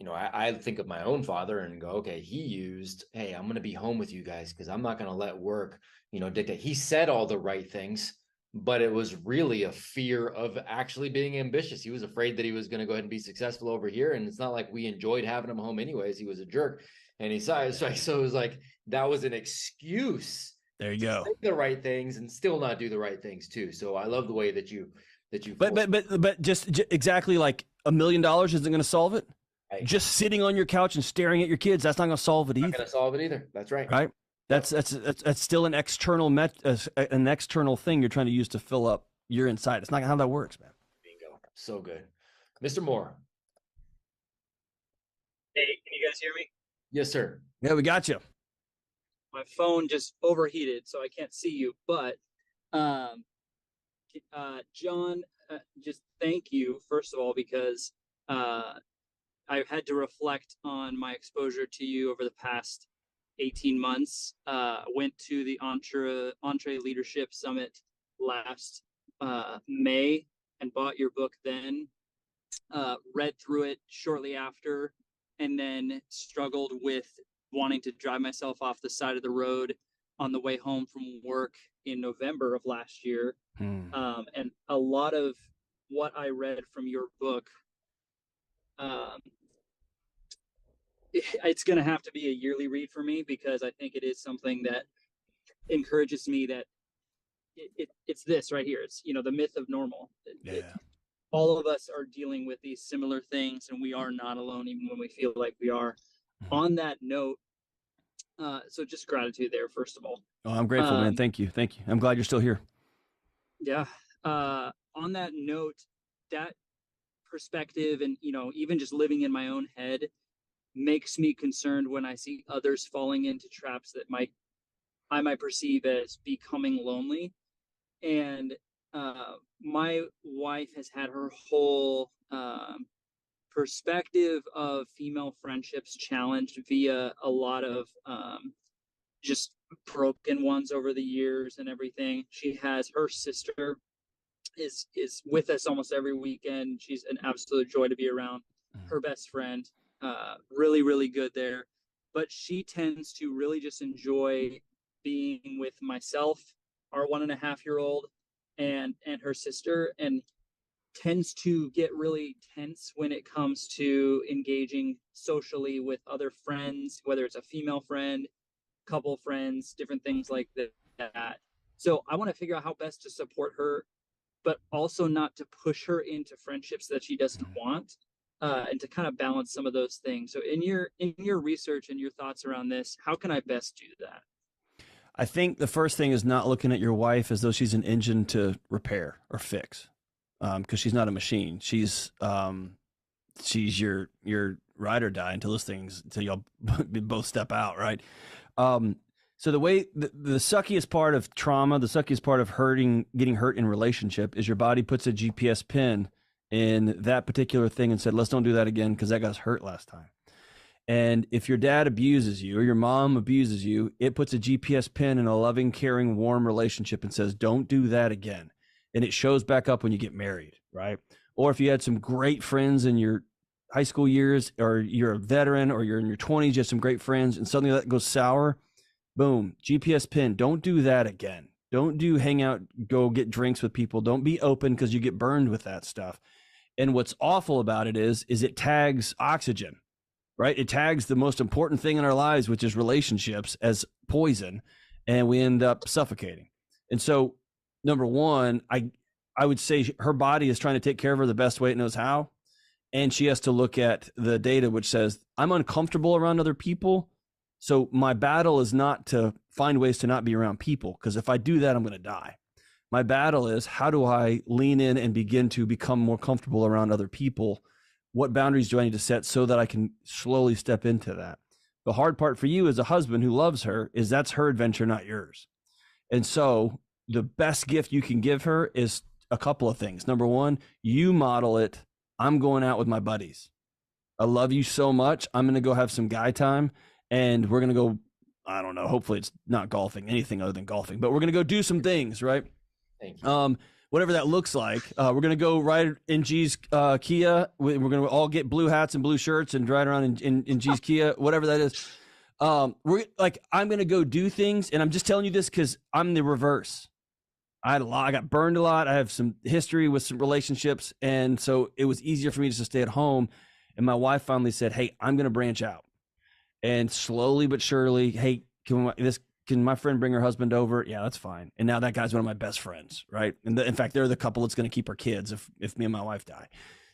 I think of my own father and go, okay, he used, hey, I'm going to be home with you guys because I'm not going to let work, dictate. He said all the right things, but it was really a fear of actually being ambitious. He was afraid that he was going to go ahead and be successful over here. And it's not like we enjoyed having him home anyways. He was a jerk. And he saw it. So it was like, that was an excuse. There you go. Say the right things and still not do the right things too. So I love the way that you. But just exactly like $1 million isn't going to solve it. Right. Just sitting on your couch and staring at your kids, that's not going to solve it either. Not going to solve it either. That's right. Right. That's still an external thing you're trying to use to fill up your inside. It's not how that works, man. Bingo. So good. Mr. Moore. Hey, can you guys hear me? Yes, sir. Yeah, we got you. My phone just overheated, so I can't see you. But, John, just thank you, first of all, because I've had to reflect on my exposure to you over the past 18 months. Went to the Entree Leadership Summit last May and bought your book then. Read through it shortly after, and then struggled with wanting to drive myself off the side of the road on the way home from work in November of last year. And a lot of what I read from your book, it's going to have to be a yearly read for me, because I think it is something that encourages me that it's this right here. It's, the myth of normal. All of us are dealing with these similar things, and we are not alone, even when we feel like we are. On that note, so just gratitude there, first of all. Oh, I'm grateful, man. Thank you. I'm glad you're still here. Yeah. On that note, that perspective and, even just living in my own head makes me concerned when I see others falling into traps that I might perceive as becoming lonely. And my wife has had her whole perspective of female friendships challenged via a lot of just broken ones over the years and everything. She has her sister is with us almost every weekend. She's an absolute joy to be around. Her best friend, really, really good there. But she tends to really just enjoy being with myself, our 1.5-year-old, and her sister, and tends to get really tense when it comes to engaging socially with other friends, whether it's a female friend, couple friends, different things like that. So I want to figure out how best to support her, but also not to push her into friendships that she doesn't want, and to kind of balance some of those things. So in your research and your thoughts around this, how can I best do that? I think the first thing is not looking at your wife as though she's an engine to repair or fix. Because she's not a machine. She's your ride or die until y'all both step out, right? So the way the suckiest part of trauma, the suckiest part of getting hurt in relationship is your body puts a GPS pin in that particular thing and said, let's don't do that again because that got us hurt last time. And if your dad abuses you or your mom abuses you, it puts a GPS pin in a loving, caring, warm relationship and says, don't do that again. And it shows back up when you get married, right? Or if you had some great friends in your high school years, or you're a veteran, or you're in your 20s, you have some great friends, and suddenly that goes sour, boom, GPS pin. Don't do that again. Don't hang out, go get drinks with people. Don't be open because you get burned with that stuff. And what's awful about it is it tags oxygen, right? It tags the most important thing in our lives, which is relationships, as poison, and we end up suffocating. And so, number one, I would say her body is trying to take care of her the best way it knows how. And she has to look at the data, which says, I'm uncomfortable around other people. So my battle is not to find ways to not be around people, because if I do that, I'm going to die. My battle is, how do I lean in and begin to become more comfortable around other people? What boundaries do I need to set so that I can slowly step into that? The hard part for you as a husband who loves her is that's her adventure, not yours. And so the best gift you can give her is a couple of things. Number one, you model it. I'm going out with my buddies. I love you so much. I'm going to go have some guy time, and we're going to go, I don't know, hopefully it's not golfing, anything other than golfing, but we're going to go do some things, right? Thank you. Whatever that looks like. We're going to go ride in G's Kia. We're going to all get blue hats and blue shirts and ride around in G's Kia, whatever that is. We're like, I'm going to go do things. And I'm just telling you this because I'm the reverse. I got burned a lot. I have some history with some relationships. And so it was easier for me just to stay at home. And my wife finally said, hey, I'm going to branch out. And slowly but surely, hey, can my friend bring her husband over? Yeah, that's fine. And now that guy's one of my best friends, right? And in fact, they're the couple that's going to keep our kids if me and my wife die.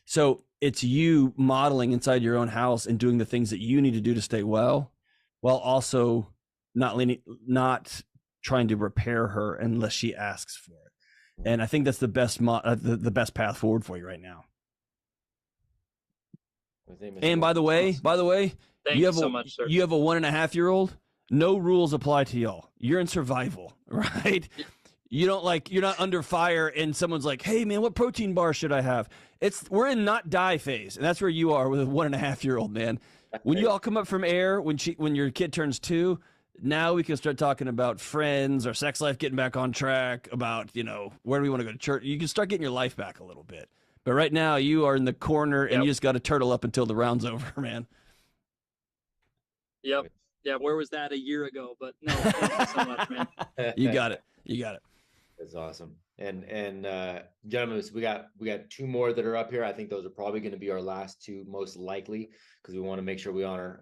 So it's you modeling inside your own house and doing the things that you need to do to stay well, while also not trying to repair her unless she asks for it. And I think that's the best the best path forward for you right now. And by the way, Thank you so much, sir. You have a 1.5-year-old. No rules apply to y'all. You're in survival, right? You're not under fire and someone's like, hey man, what protein bar should I have? We're in not die phase. And that's where you are with a 1.5-year-old, man. When you all come up from air, when your kid turns 2, now we can start talking about friends, our sex life getting back on track, about, where do we want to go to church? You can start getting your life back a little bit. But right now you are in the corner and you just got to turtle up until the round's over, man. Yep. Yeah, where was that a year ago? But no, thank you so much, man. You got it. That's awesome. And gentlemen, so we got 2 more that are up here. I think those are probably going to be our last 2, most likely, because we want to make sure we honor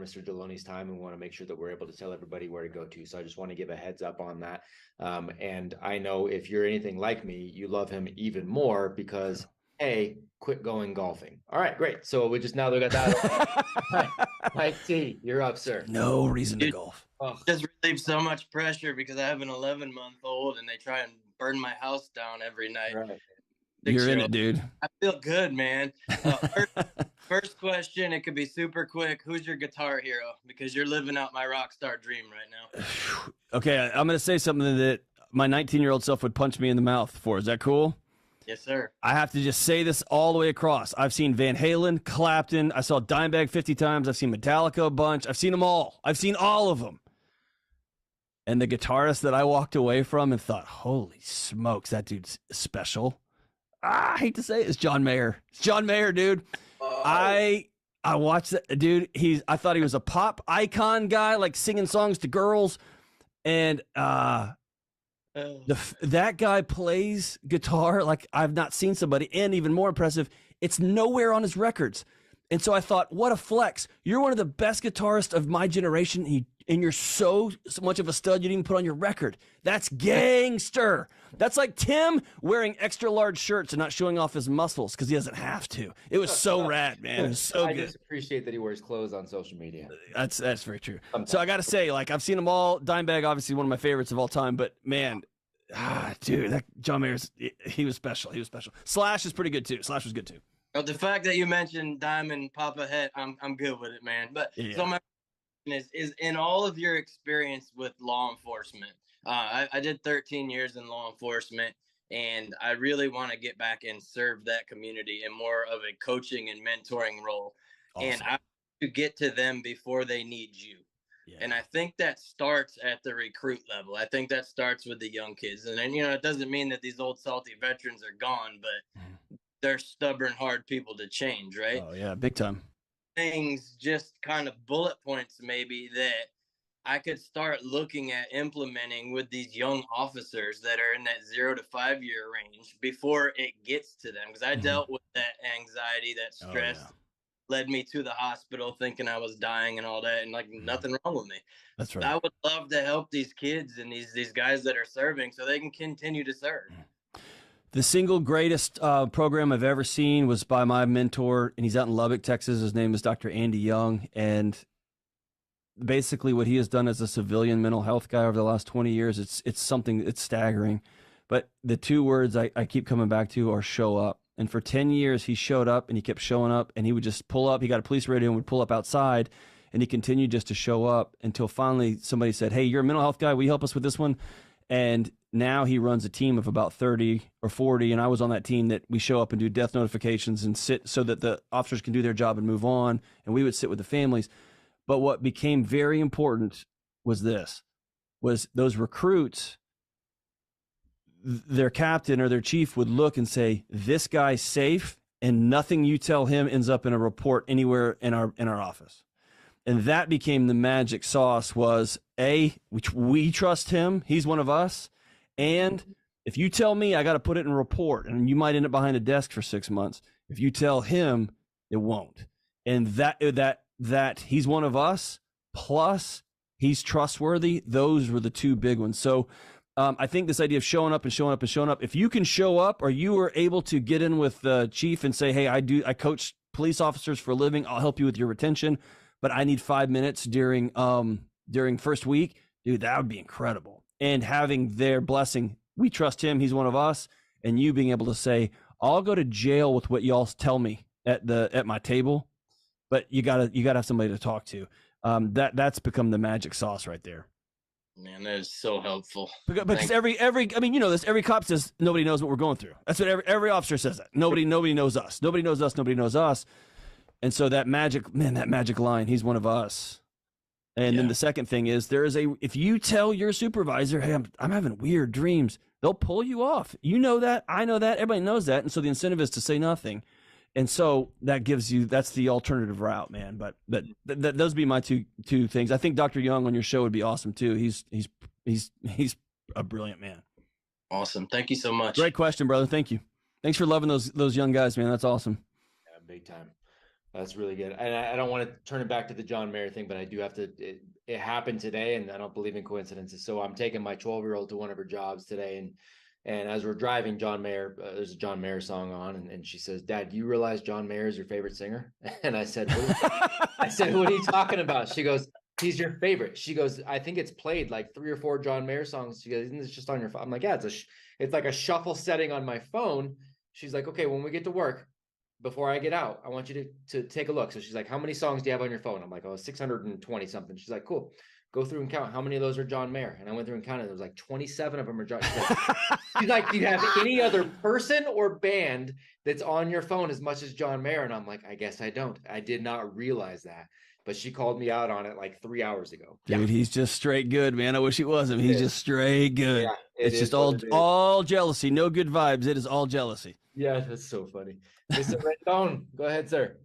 Mr. Deloney's time, and we want to make sure that we're able to tell everybody where to go to. So I just want to give a heads up on that. And I know if you're anything like me, you love him even more because, hey, quit going golfing. All right, great. So we just now got that. Mike T, you're up, sir. No reason to golf. Oh. Just relieves so much pressure because I have an 11-month-old and they try and burn my house down every night. Right. You're in it, dude. I feel good, man. First question, it could be super quick. Who's your guitar hero? Because you're living out my rock star dream right now. Okay, I'm going to say something that my 19-year-old self would punch me in the mouth for. Is that cool? Yes, sir. I have to just say this all the way across. I've seen Van Halen, Clapton. I saw Dimebag 50 times. I've seen Metallica a bunch. I've seen them all. I've seen all of them. And the guitarist that I walked away from and thought, holy smokes, that dude's special. I hate to say it, it's John Mayer. It's John Mayer, dude. Oh. I watched that dude. I thought he was a pop icon guy, like singing songs to girls. And that guy plays guitar like I've not seen somebody. And even more impressive, it's nowhere on his records. And so I thought, what a flex. You're one of the best guitarists of my generation. And you're so much of a stud you didn't even put on your record. That's gangster. That's like Tim wearing extra large shirts and not showing off his muscles because he doesn't have to. It was so rad, man. It was so good. I just appreciate that he wears clothes on social media. That's very true. So I got to say, like, I've seen them all. Dimebag, obviously one of my favorites of all time. But man, dude, that John Mayer's, he was special. He was special. Slash is pretty good too. Slash was good too. Well, the fact that you mentioned Diamond Papa Het, I'm good with it, man. But yeah. So my is in all of your experience with law enforcement, I did 13 years in law enforcement, and I really want to get back and serve that community in more of a coaching and mentoring role. Awesome. And I want to get to them before they need you. Yeah. And I think that starts at the recruit level. I think that starts with the young kids. And then, it doesn't mean that these old salty veterans are gone, but they're stubborn, hard people to change, right? Oh, yeah, big time. Things, just kind of bullet points maybe that I could start looking at implementing with these young officers that are in that 0 to 5 year range before it gets to them. Because I dealt with that anxiety, that stress, led me to the hospital thinking I was dying and all that, and like nothing wrong with me. That's right. I would love to help these kids and these guys that are serving so they can continue to serve. The single greatest program I've ever seen was by my mentor, and he's out in Lubbock, Texas. His name is Dr. Andy Young, and basically what he has done as a civilian mental health guy over the last 20 years, it's something, it's staggering. But the 2 words I keep coming back to are show up. And for 10 years, he showed up, and he kept showing up, and he would just pull up. He got a police radio and would pull up outside, And he continued just to show up until finally somebody said, hey, you're a mental health guy. Will you help us with this one? And now he runs a team of about 30 or 40. And I was on that team that we show up and do death notifications and sit so that the officers can do their job and move on. And we would sit with the families. But what became very important was those recruits, their captain or their chief would look and say, this guy's safe, and nothing you tell him ends up in a report anywhere in our office. And that became the magic sauce, was which we trust him. He's one of us. And if you tell me, I got to put it in a report, and you might end up behind a desk for 6 months. If you tell him, it won't. And that he's one of us, plus he's trustworthy. Those were the two big ones. So I think this idea of showing up and showing up and showing up, if you can show up, or you are able to get in with the chief and say, hey, I coach police officers for a living. I'll help you with your retention, but I need 5 minutes during first week, dude, that would be incredible. And having their blessing, we trust him, he's one of us, and you being able to say, I'll go to jail with what y'all tell me at my table, but you gotta have somebody to talk to. That's become the magic sauce right there. Man, that is so helpful. Because every I mean, you know this, every cop says nobody knows what we're going through. That's what every officer says. That nobody knows us. Nobody knows us. Nobody knows us. And so that magic line, he's one of us. And then the second thing is, if you tell your supervisor, hey, I'm having weird dreams, they'll pull you off. You know that, I know that, everybody knows that. And so the incentive is to say nothing. And so that's the alternative route, man. But those would be my two things. I think Dr. Young on your show would be awesome too. He's a brilliant man. Awesome. Thank you so much. Great question, brother. Thank you. Thanks for loving those young guys, man. That's awesome. Yeah, big time. That's really good. And I don't want to turn it back to the John Mayer thing, but I do have to, it happened today, and I don't believe in coincidences. So I'm taking my 12-year-old to one of her jobs today. And as we're driving, John Mayer, there's a John Mayer song on, and she says, Dad, do you realize John Mayer is your favorite singer? And I said, what are you talking about? She goes, he's your favorite. She goes, I think it's played like 3 or 4 John Mayer songs. She goes, isn't this just on your phone? I'm like, yeah, it's like a shuffle setting on my phone. She's like, okay, when we get to work, before I get out, I want you to take a look. So she's like, how many songs do you have on your phone? I'm like, 620 something. She's like, cool. Go through and count how many of those are John Mayer. And I went through and counted. There was like 27 of them are John. She's like, do you have any other person or band that's on your phone as much as John Mayer? And I'm like, I guess I don't. I did not realize that. But she called me out on it like 3 hours ago. Dude, he's just straight good, man. I wish he wasn't. He's just straight good. Yeah, it's just all jealousy. No good vibes. It is all jealousy. Yeah, that's so funny. Mr. Rendon, go ahead, sir.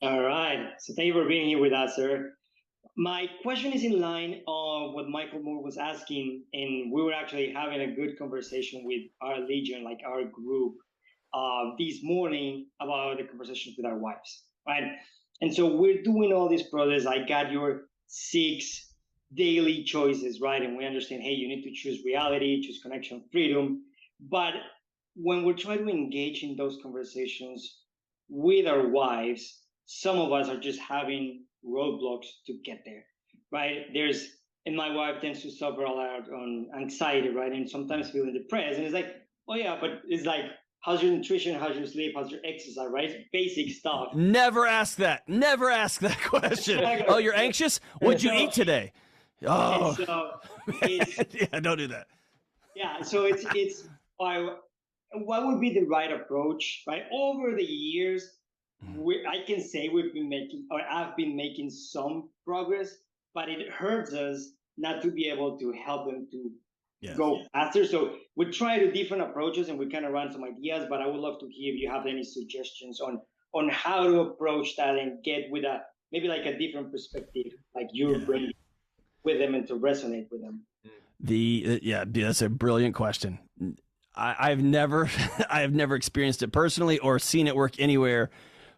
All right. So thank you for being here with us, sir. My question is in line on what Michael Moore was asking, and we were actually having a good conversation with our Legion, like our group, this morning about the conversations with our wives, right? And so we're doing all this process. I got your 6 daily choices, right? And we understand, hey, you need to choose reality, choose connection, freedom. But when we're trying to engage in those conversations with our wives, some of us are just having roadblocks to get there, right? And my wife tends to suffer a lot on anxiety, right? And sometimes feeling depressed. And it's like, oh yeah, but it's like, how's your nutrition? How's your sleep? How's your exercise, right? Basic stuff. Never ask that question. Oh, you're anxious? What'd you eat today? Oh, yeah, don't do that. Yeah, so it's what would be the right approach, right? Over the years, I can say I've been making some progress, but it hurts us not to be able to help them to go faster. So we try to different approaches, and we kind of run some ideas, but I would love to hear if you have any suggestions on how to approach that and get with maybe like a different perspective, like you're bringing with them and to resonate with them. That's a brilliant question. I've never experienced it personally or seen it work anywhere.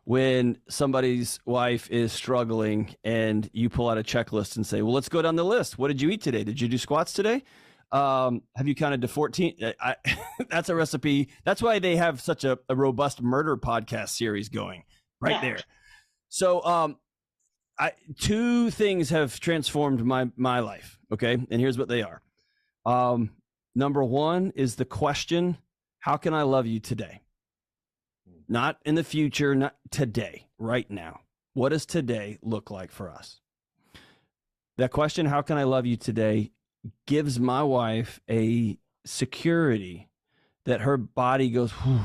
When somebody's wife is struggling and you pull out a checklist and say, well, let's go down the list. What did you eat today? Did you do squats today? Have you counted to 14? That's a recipe. That's why they have such a robust murder podcast series going right there. So 2 things have transformed my life. Okay. And here's what they are. Number 1 is the question, how can I love you today? Not in the future, not today, right now. What does today look like for us? That question, how can I love you today, gives my wife a security that her body goes, whew,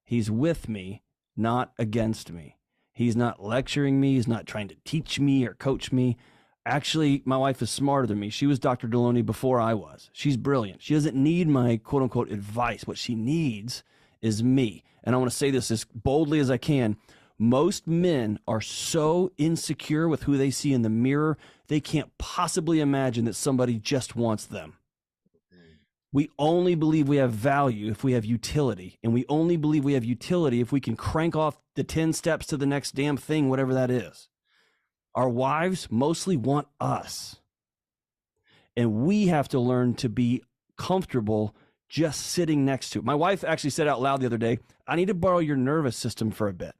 he's with me, not against me. He's not lecturing me. He's not trying to teach me or coach me. Actually, my wife is smarter than me. She was Dr. Deloney before I was. She's brilliant. She doesn't need my quote unquote advice. What she needs is me. And I want to say this as boldly as I can. Most men are so insecure with who they see in the mirror, they can't possibly imagine that somebody just wants them. We only believe we have value if we have utility. And we only believe we have utility if we can crank off the 10 steps to the next damn thing, whatever that is. Our wives mostly want us. And we have to learn to be comfortable just sitting next to it. My wife actually said out loud the other day, I need to borrow your nervous system for a bit.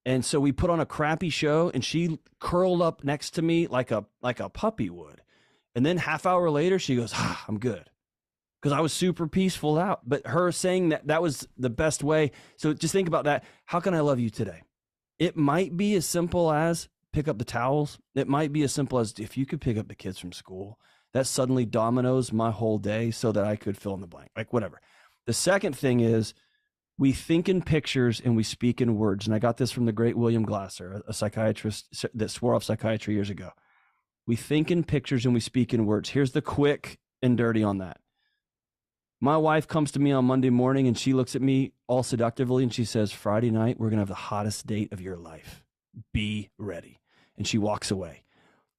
And so we put on a crappy show and she curled up next to me like a puppy would. And then half hour later, she goes, I'm good. Because I was super peaceful out. But her saying that was the best way. So just think about that. How can I love you today? It might be as simple as pick up the towels. It might be as simple as if you could pick up the kids from school. That suddenly dominoes my whole day so that I could fill in the blank, like whatever. The second thing is we think in pictures and we speak in words. And I got this from the great William Glasser, a psychiatrist that swore off psychiatry years ago. We think in pictures and we speak in words. Here's the quick and dirty on that. My wife comes to me on Monday morning and she looks at me all seductively and she says, Friday night, we're going to have the hottest date of your life. Be ready. And she walks away.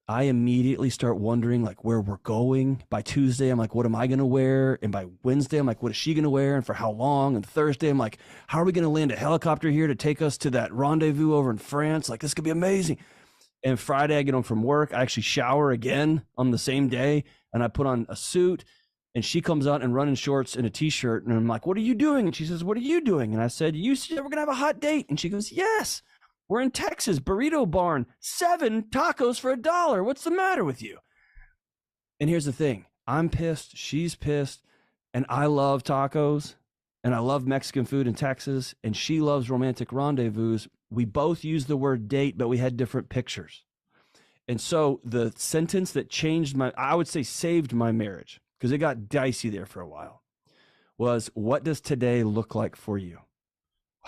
I immediately start wondering like where we're going. By Tuesday, I'm like, what am I going to wear? And by Wednesday, I'm like, what is she going to wear? And for how long? And Thursday, I'm like, how are we going to land a helicopter here to take us to that rendezvous over in France? Like, this could be amazing. And Friday, I get home from work. I actually shower again on the same day. And I put on a suit. And she comes out in running shorts and a t-shirt. And I'm like, what are you doing? And she says, what are you doing? And I said, you said we're going to have a hot date. And she goes, yes. We're in Texas, burrito barn, 7 tacos for $1. What's the matter with you? And here's the thing. I'm pissed. She's pissed. And I love tacos. And I love Mexican food in Texas. And she loves romantic rendezvous. We both use the word date, but we had different pictures. And so the sentence that changed I would say saved my marriage, because it got dicey there for a while, was what does today look like for you?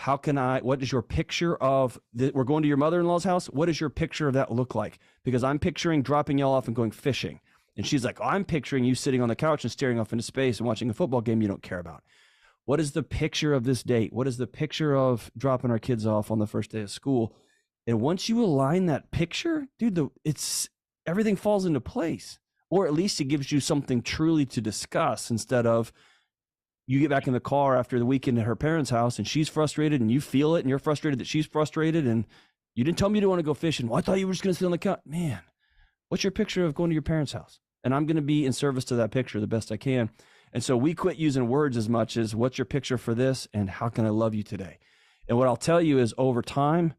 What is your picture of, we're going to your mother-in-law's house. What does your picture of that look like? Because I'm picturing dropping y'all off and going fishing. And she's like, I'm picturing you sitting on the couch and staring off into space and watching a football game you don't care about. What is the picture of this date? What is the picture of dropping our kids off on the first day of school? And once you align that picture, dude, everything falls into place. Or at least it gives you something truly to discuss instead of you get back in the car after the weekend at her parents' house and she's frustrated and you feel it and you're frustrated that she's frustrated and you didn't tell me you didn't want to go fishing. Well, I thought you were just going to sit on the couch. Man, what's your picture of going to your parents' house? And I'm going to be in service to that picture the best I can. And so we quit using words as much as what's your picture for this and how can I love you today? And what I'll tell you is over time,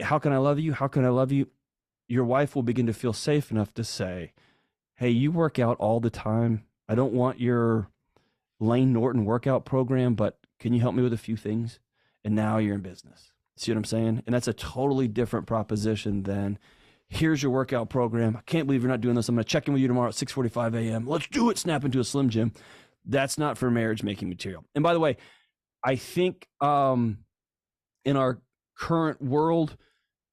how can I love you? How can I love you? Your wife will begin to feel safe enough to say, hey, you work out all the time. I don't want your Lane Norton workout program, but can you help me with a few things? And now you're in business. See what I'm saying? And that's a totally different proposition than here's your workout program. I can't believe you're not doing this. I'm going to check in with you tomorrow at 6:45 a.m. Let's do it. Snap into a Slim Jim. That's not for marriage making material. And by the way, I think in our current world,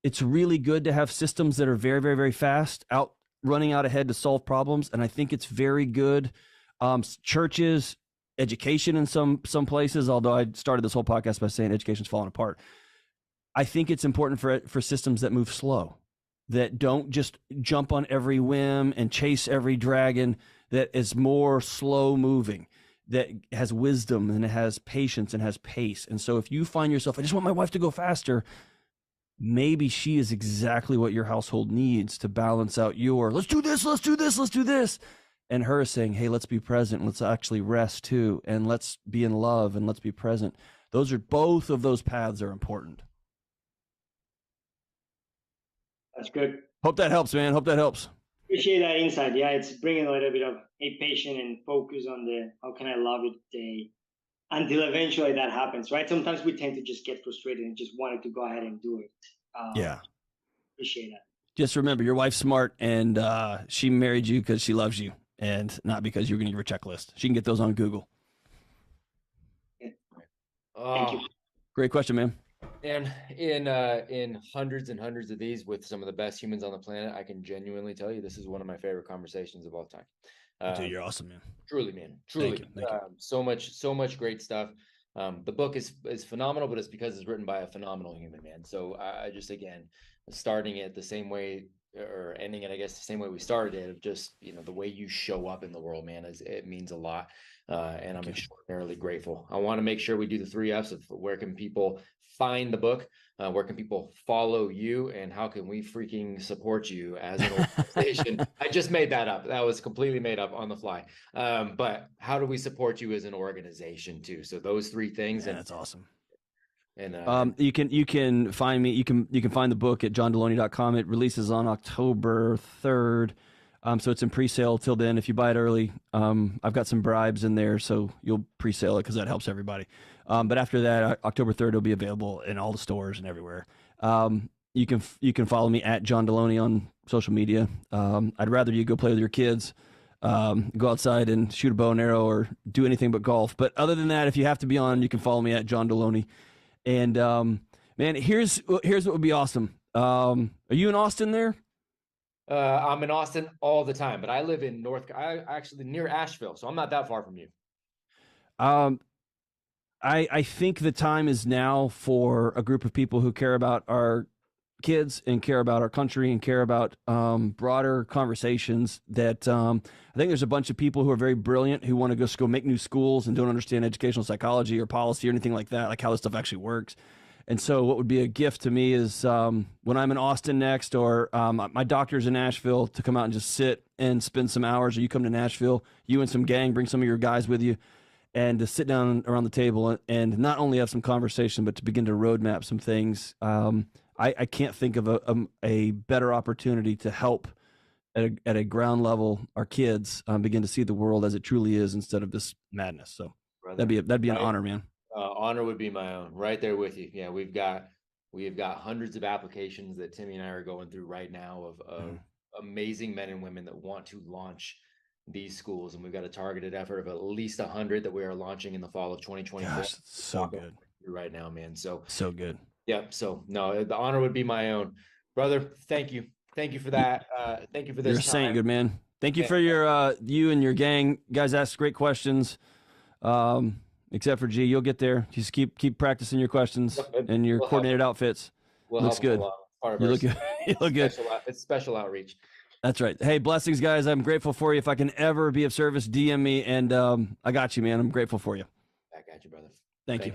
it's really good to have systems that are very, very, very fast, running out ahead to solve problems. And I think it's very good. Churches, education in some places, although I started this whole podcast by saying education's falling apart. I think it's important for systems that move slow, that don't just jump on every whim and chase every dragon, that is more slow moving, that has wisdom and it has patience and has pace. And so if you find yourself, I just want my wife to go faster, maybe she is exactly what your household needs to balance out your, let's do this, let's do this, let's do this. And her saying, hey, let's be present. Let's actually rest too. And let's be in love and let's be present. Both of those paths are important. That's good. Hope that helps, man. Hope that helps. Appreciate that insight. Yeah, it's bringing a little bit of a patient and focus on the how can I love it today. until eventually that happens, right? Sometimes we tend to just get frustrated and just wanted to go ahead and do it. Yeah. Appreciate that. Just remember, your wife's smart, and she married you because she loves you, and not because you're going to give her a checklist. She can get those on Google. Thank you. Great question, man. And in hundreds and hundreds of these with some of the best humans on the planet, I can genuinely tell you this is one of my favorite conversations of all time. Dude, you're awesome, man. Truly, man. Truly. Thank you. So much great stuff. The book is phenomenal, but it's because it's written by a phenomenal human, man. So I just, again, starting it the same way, or ending it, I guess, the same way we started it, of just, the way you show up in the world, man, it means a lot. And I'm extraordinarily grateful. I want to make sure we do the 3 F's of where can people find the book, where can people follow you, and how can we freaking support you as an organization. I just made that up. That was completely made up on the fly. But how do we support you as an organization too? So those 3 things. Yeah, that's awesome. And you can find me. You can find the book at johndeloney.com. It releases on October 3rd. So it's in pre-sale till then. If you buy it early, I've got some bribes in there, so you'll pre-sale it because that helps everybody. But after that, October 3rd, it'll be available in all the stores and everywhere. You can follow me at John Deloney on social media. I'd rather you go play with your kids, go outside and shoot a bow and arrow, or do anything but golf. But other than that, if you have to be on, you can follow me at John Deloney. And man, here's what would be awesome. Are you in Austin there? I'm in Austin all the time, but I live in actually near Asheville, so I'm not that far from you. I think the time is now for a group of people who care about our kids and care about our country and care about broader conversations. That I think there's a bunch of people who are very brilliant who want to just go make new schools and don't understand educational psychology or policy or anything like that, like how this stuff actually works. And so what would be a gift to me is when I'm in Austin next, or my doctor's in Nashville, to come out and just sit and spend some hours, or you come to Nashville, you and some gang, bring some of your guys with you, and to sit down around the table and not only have some conversation, but to begin to roadmap some things. I can't think of a better opportunity to help at a ground level our kids begin to see the world as it truly is, instead of this madness. So Brother, that'd be an honor, man. Honor would be my own, right there with you. Yeah, we've got hundreds of applications that Timmy and I are going through right now of amazing men and women that want to launch these schools, and we've got a targeted effort of at least 100 that we are launching in the fall of 2024. Gosh, so good right now, man. So good. Yeah. So no, the honor would be my own, brother. Thank you for that. Thank you for this. You're a saint, good man. Thank you for your you and your gang guys asked great questions. Except for G, you'll get there. Just keep practicing your questions and your coordinated outfits. Looks good. You look good. You look good. It's special outreach. That's right. Hey, blessings, guys. I'm grateful for you. If I can ever be of service, DM me, and I got you, man. I'm grateful for you. I got you, brother. Thank you.